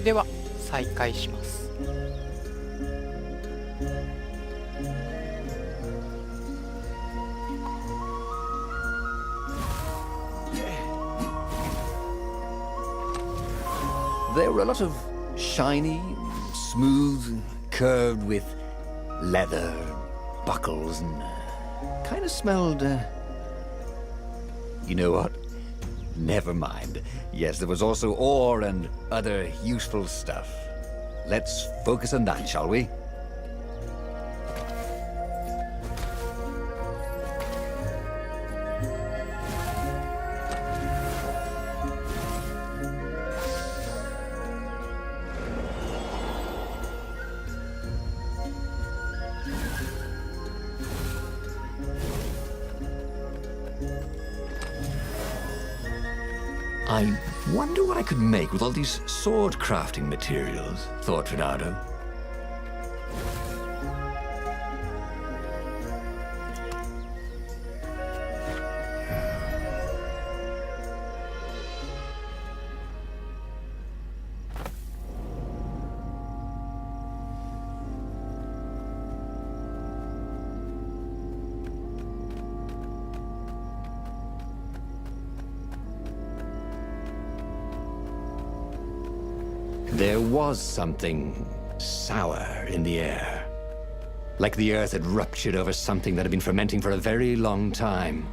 では再開します。There were a lot of shiny, smooth, curved with leather, buckles, and kind of smelled, you know what? Never mind. Yes, there was also ore and other useful stuff. Let's focus on that, shall we? I wonder what I could make with all these sword crafting materials, thought Renato. There was something sour in the air, like the earth had ruptured over something that had been fermenting for a very long time.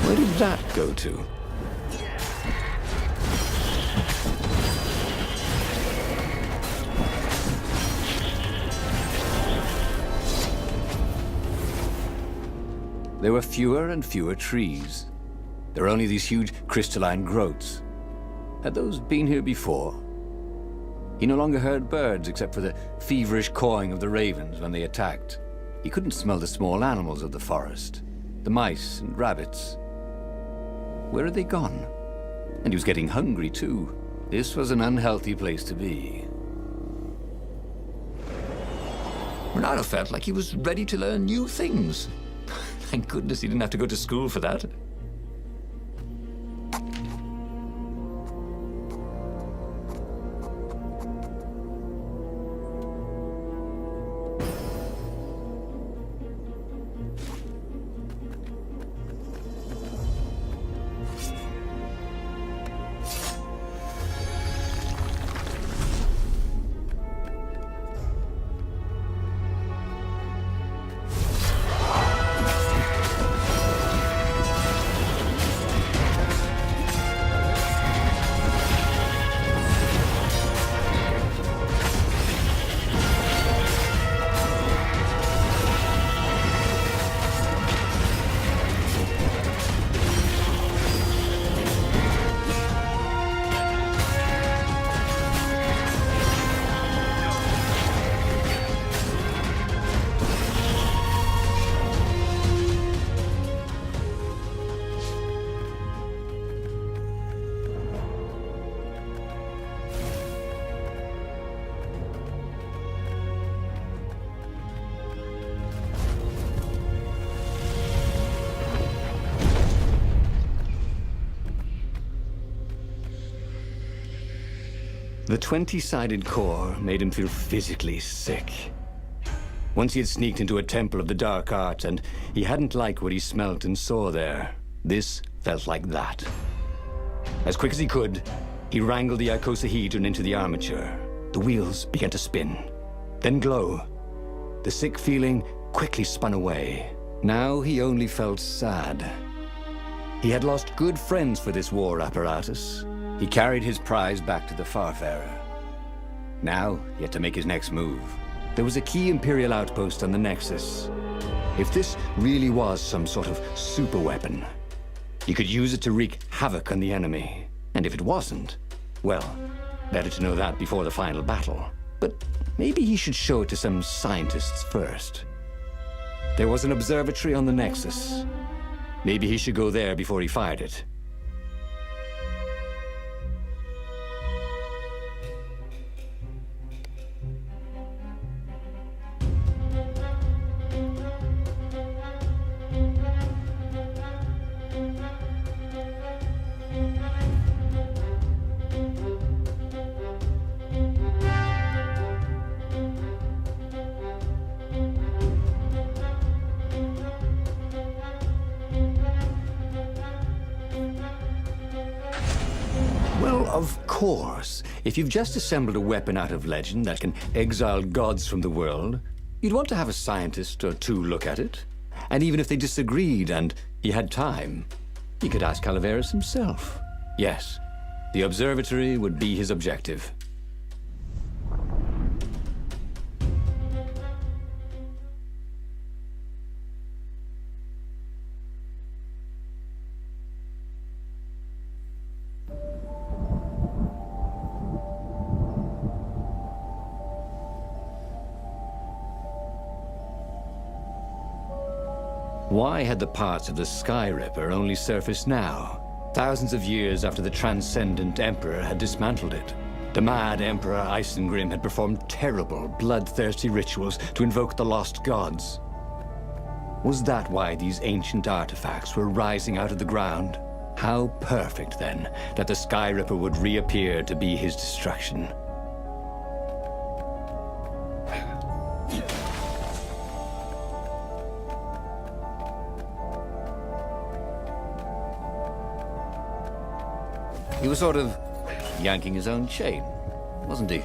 Where did that go to? There were fewer and fewer trees. There were only these huge crystalline growths. Had those been here before? He no longer heard birds except for the feverish cawing of the ravens when they attacked. He couldn't smell the small animals of the forest, the mice and rabbits. Where had they gone? And he was getting hungry too. This was an unhealthy place to be. Renato felt like he was ready to learn new things. Thank goodness he didn't have to go to school for that. The 20-sided core made him feel physically sick. Once he had sneaked into a temple of the dark art, and he hadn't liked what he smelt and saw there. This felt like that. As quick as he could, he wrangled the icosahedron into the armature. The wheels began to spin, then glow. The sick feeling quickly spun away. Now he only felt sad. He had lost good friends for this war apparatus. He carried his prize back to the Farfarer. Now he had to make his next move. There was a key Imperial outpost on the Nexus. If this really was some sort of super weapon, he could use it to wreak havoc on the enemy. And if it wasn't, well, better to know that before the final battle. But maybe he should show it to some scientists first. There was an observatory on the Nexus. Maybe he should go there before he fired it. Well, of course. If you've just assembled a weapon out of legend that can exile gods from the world, you'd want to have a scientist or two look at it. And even if they disagreed and he had time, he could ask Calaveras himself. Yes, the observatory would be his objective. Why had the parts of the Sky Ripper only surfaced now, thousands of years after the Transcendent Emperor had dismantled it? The mad Emperor Isengrim had performed terrible, bloodthirsty rituals to invoke the lost gods. Was that why these ancient artifacts were rising out of the ground? How perfect, then, that the Sky Ripper would reappear to be his destruction. He was sort of yanking his own chain, wasn't he?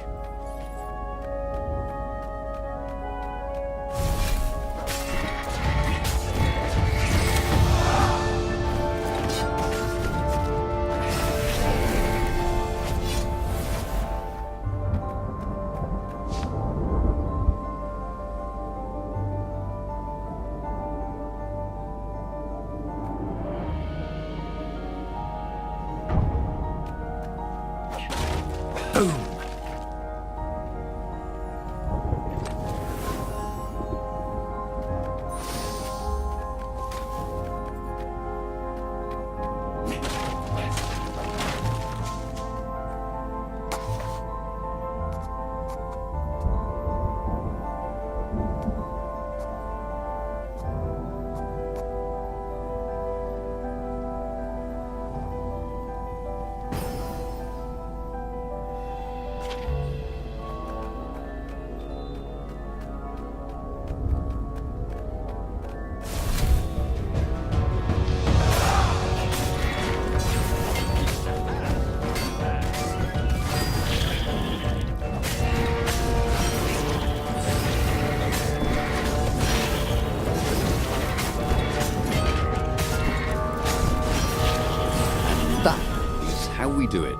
We do it,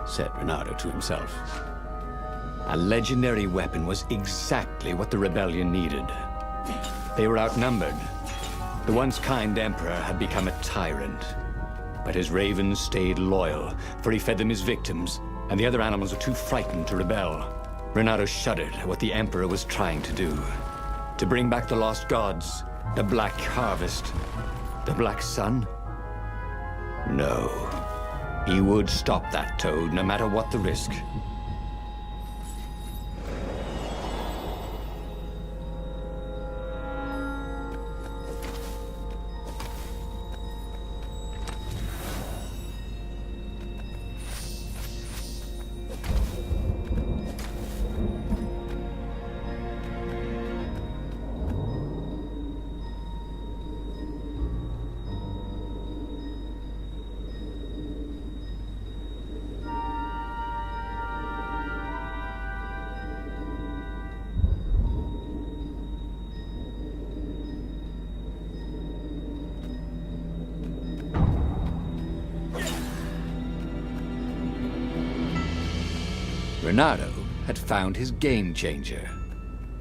said Renato to himself. A legendary weapon was exactly what the rebellion needed. They were outnumbered. The once kind emperor had become a tyrant. But his ravens stayed loyal, for he fed them his victims, and the other animals were too frightened to rebel. Renato shuddered at what the emperor was trying to do. To bring back the lost gods, the Black Harvest, the Black Sun? No. He would stop that toad, no matter what the risk. Renato had found his game changer.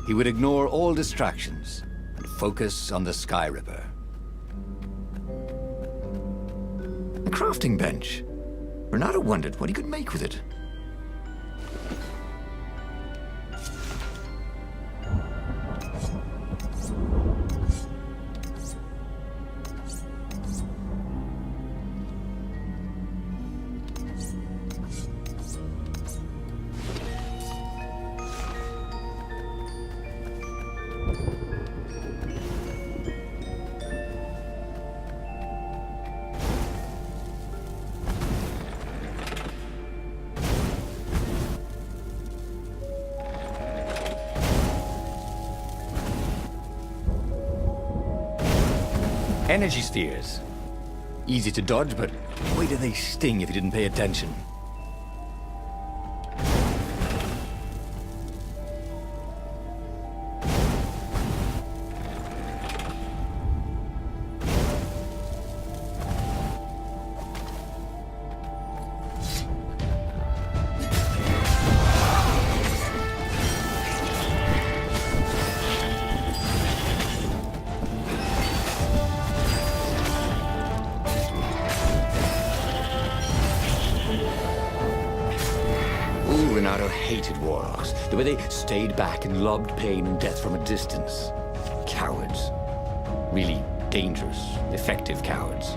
He would ignore all distractions and focus on the Sky Ripper. A crafting bench. Renato wondered what he could make with it. Energy spheres. Easy to dodge, but boy do they sting if you didn't pay attention. Renato hated warlocks, the way they stayed back and lobbed pain and death from a distance. Cowards. Really dangerous, effective cowards.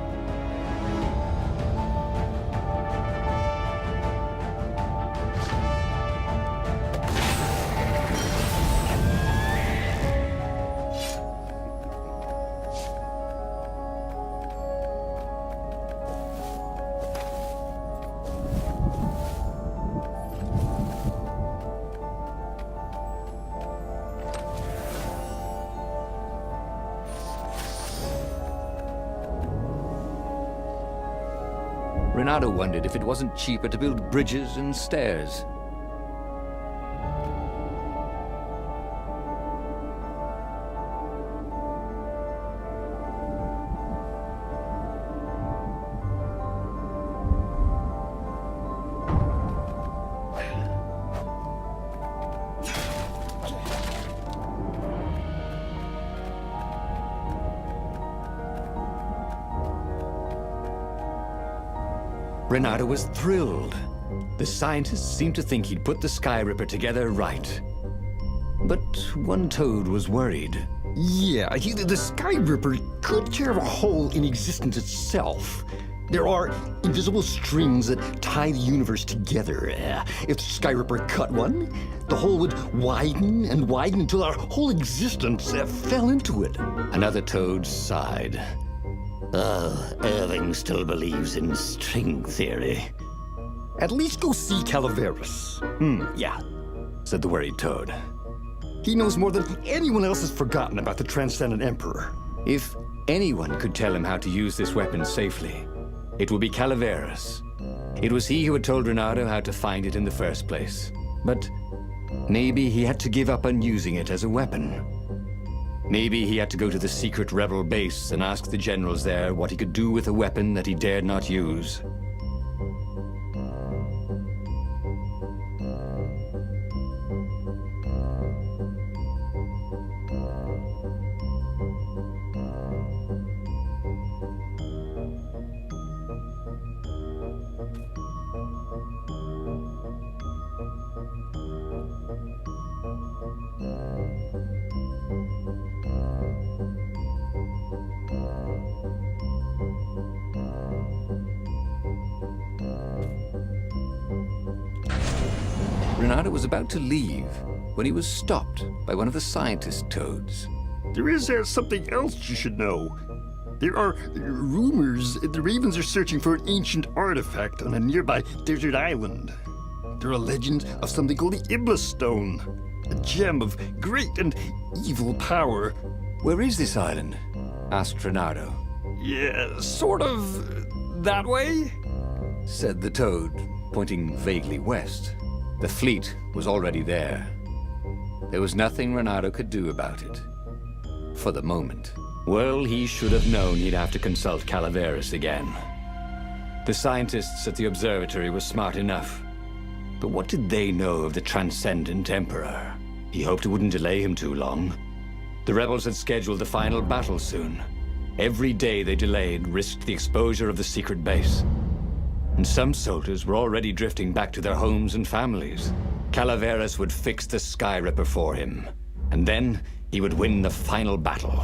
Renato wondered if it wasn't cheaper to build bridges and stairs. Renato was thrilled. The scientists seemed to think he'd put the Sky Ripper together right. But one toad was worried. Yeah, the Sky Ripper could tear a hole in existence itself. There are invisible strings that tie the universe together. If the Sky Ripper cut one, the hole would widen and widen until our whole existence fell into it. Another toad sighed. Irving still believes in string theory. At least go see Calaveras. Yeah, said the worried toad. He knows more than anyone else has forgotten about the Transcendent Emperor. If anyone could tell him how to use this weapon safely, it would be Calaveras. It was he who had told Renato how to find it in the first place. But maybe he had to give up on using it as a weapon. Maybe he had to go to the secret rebel base and ask the generals there what he could do with a weapon that he dared not use. Renato was about to leave when he was stopped by one of the scientist toads. There is something else you should know. There are rumors the Ravens are searching for an ancient artifact on a nearby desert island. There are legends of something called the Iblis Stone, a gem of great and evil power. Where is this island? Asked Renato. Yeah, sort of that way, said the toad, pointing vaguely west. The fleet was already there. There was nothing Renato could do about it. For the moment. Well, he should have known he'd have to consult Calaveras again. The scientists at the observatory were smart enough. But what did they know of the Transcendent Emperor? He hoped it wouldn't delay him too long. The rebels had scheduled the final battle soon. Every day they delayed risked the exposure of the secret base. And some soldiers were already drifting back to their homes and families. Calaveras would fix the Sky Ripper for him. And then he would win the final battle.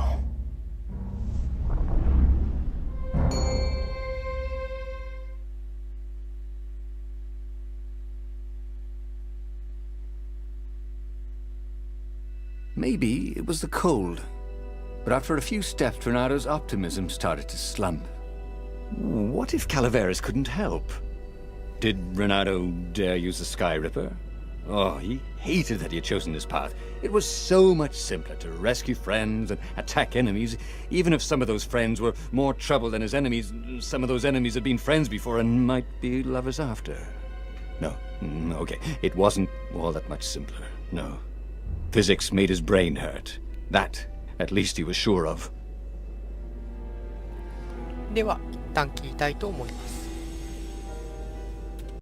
Maybe it was the cold. But after a few steps, Renado's optimism started to slump. What if Calaveras couldn't help? Did Renado dare use the Sky Ripper? Oh, he hated that he had chosen this path. It was so much simpler to rescue friends and attack enemies. Even if some of those friends were more trouble than his enemies, some of those enemies had been friends before and might be lovers after. No, okay, it wasn't all that much simpler, no. Physics made his brain hurt. That, at least he was sure of. では、一旦切りたいと思います。